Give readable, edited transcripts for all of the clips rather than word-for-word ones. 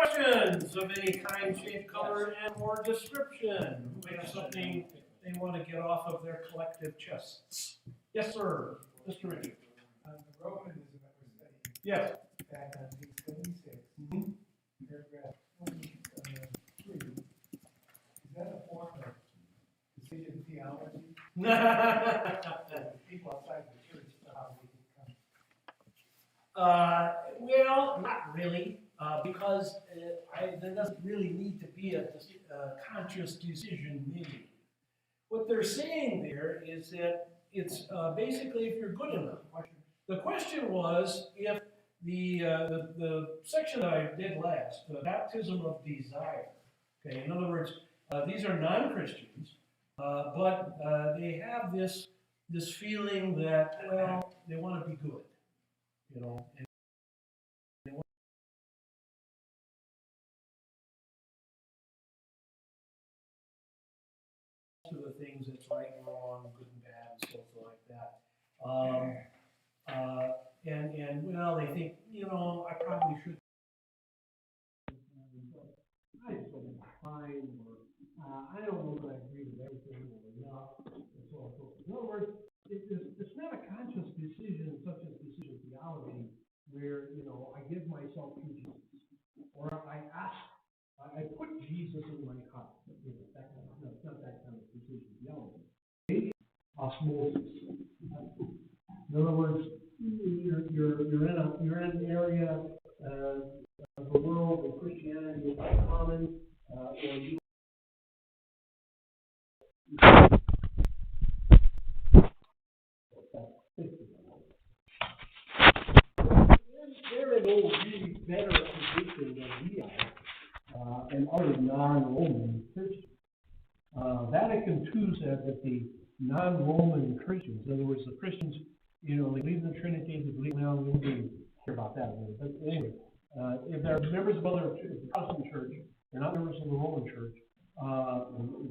questions of any kind, shape, color, and or description? Who have something they want to get off of their collective chests? Yes, sir. Mr. Richard. The Romanism that we're studying Yes. back on page 76, paragraph 23. Is that a form of decision theology? People outside the church, how we can come. Well, not really, because there doesn't really need to be a conscious decision made. What they're saying there is that it's basically if you're good enough. The question was if the section that I did last, the baptism of desire. Okay, in other words, these are non-Christians, but they have this feeling that, well, they want to be good, you know. And they want to the things that's right and wrong, good and bad, and stuff like that. And well, they think, you know, I probably should. I just don't fine, or I don't know that I agree with everything, or not, and so on and so forth. In other words, it's not a conscious decision such as decision theology, where, you know, I give myself to Jesus, or I put Jesus in my heart. You know, that kind of, no, it's not that kind of decision theology. Osmosis. In other words, you're in an area of the world where Christianity is common, or you. They're in a really better position than we are, and other non-Roman Christians. Vatican II said that the non-Roman Christians, in other words, the Christians, you know, they believe in the Trinity, they believe, well, we don't care about that, but anyway, if they're members of other the Protestant church, they're not members of the Roman church,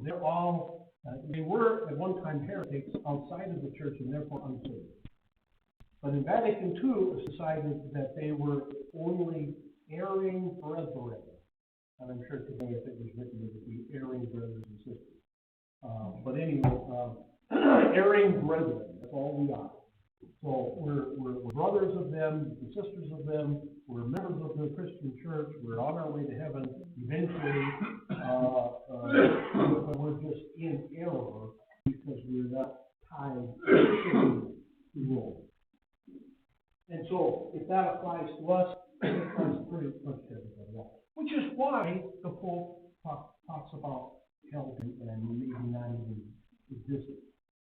they're all, they were at one time heretics outside of the church and therefore unsaved. But in Vatican II, it was decided that they were only erring brethren. And I'm sure today, if it was written, it would be erring brothers and sisters. But anyway, erring brethren, that's all we are. So we're brothers of them, and sisters of them, we're members of the Christian church, we're on our way to heaven eventually, but we're just in error because we're not tied to Rome. And so, if that applies to us, it applies pretty much to everybody else. Which is why the Pope talks about hell and maybe not even existing.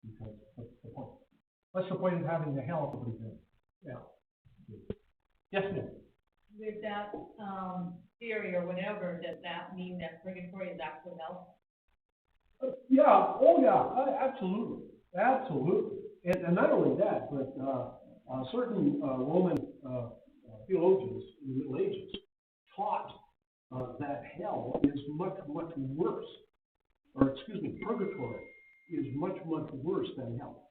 Because what's the point? What's the point of having the hell if nobody's in? Yeah. Yes, ma'am. With that theory or whatever, does that mean that purgatory is actual hell? Yeah. Oh, yeah. Absolutely. Absolutely. And not only that, but certain Roman theologians in the Middle Ages taught that hell is much, much worse, or excuse me, purgatory is much, much worse than hell.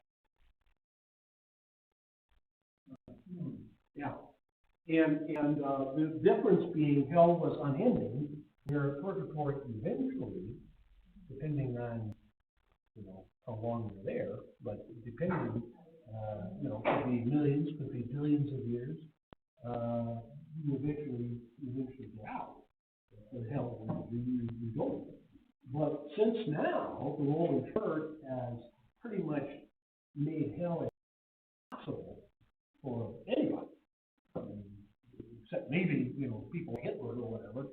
Yeah. And the difference being hell was unending, where purgatory eventually, depending on, you know, how long you're there, but depending, you know, could be millions, could be billions of years, you eventually get out. The hell, you don't. But since now, the Roman Church has pretty much made hell impossible for anybody, except maybe, you know, people like Hitler or whatever.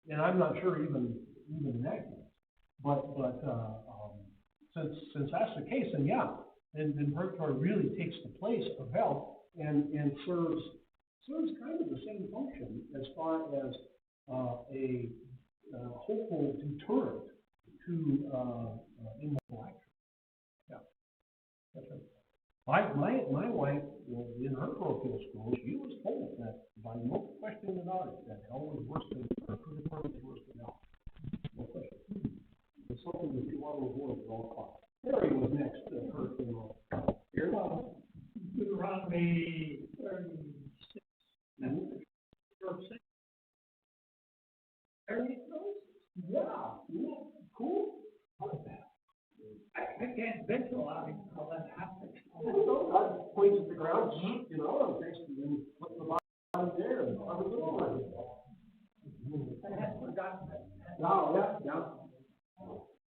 And I'm not sure even in that case. But since that's the case, then yeah, then purgatory really takes the place of hell and serves kind of the same function as far as a hopeful deterrent to immoral action. Yeah, that's right. My wife, in her parochial school, she was told that by no question about it, that hell was worse than, or purgatory was worse than hell. No question. It's something that you want to avoid at all costs. Harry was next to her funeral. Here, Deuteronomy 36. Verse Yeah, cool. I can't visualize how that happened. God points at the ground, you know, and basically puts the body there and covers it over. I had forgotten that. Yeah.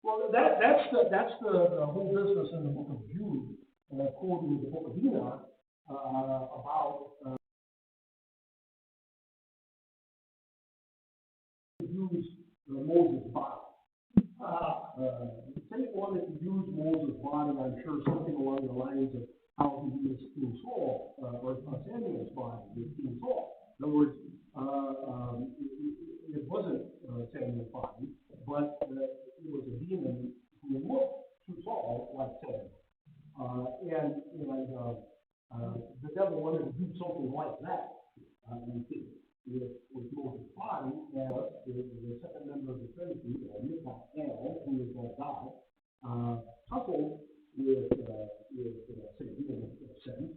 Well, that's the whole business in the book of Jude, quoting the book of Enoch, about, use Moses' body. The same one that used Moses' body, I'm sure something along the lines of how he used King Saul, or Samuel's body with King Saul. In other words, it wasn't Samuel's body, but it was a demon who looked to Saul like Samuel. The devil wanted to do something like that, with Moses' body, and the second member of the Trinity, Michael, who is God, coupled with Satan in a sense.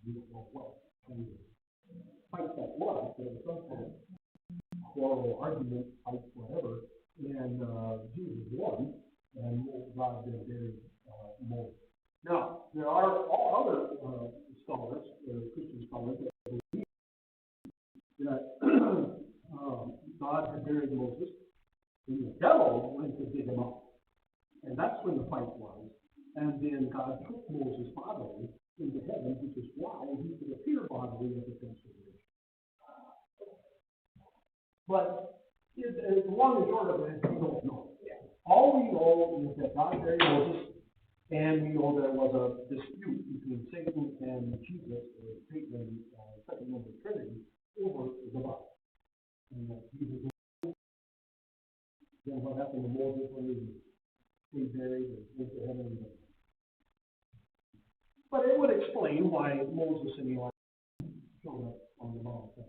We don't know what kind of fight that was, but it was some kind of quarrel, argument, fight, whatever, and Jesus won, and God then buried Moses. Now, there are all other scholars, Christian scholars, that believe that God had buried Moses, and the devil went to dig him up. And that's when the fight was. And then God took Moses bodily into heaven, which is why he could appear bodily at the transfiguration. But the long and short of it is we don't know. All we know is that God buried Moses, and we know there was a dispute between Satan and Jesus, or Satan and second member of the Trinity, over the body. And Jesus, then what happened to Moses when he was buried and went to heaven? But it would explain why Moses and Elijah showed up on the mountain.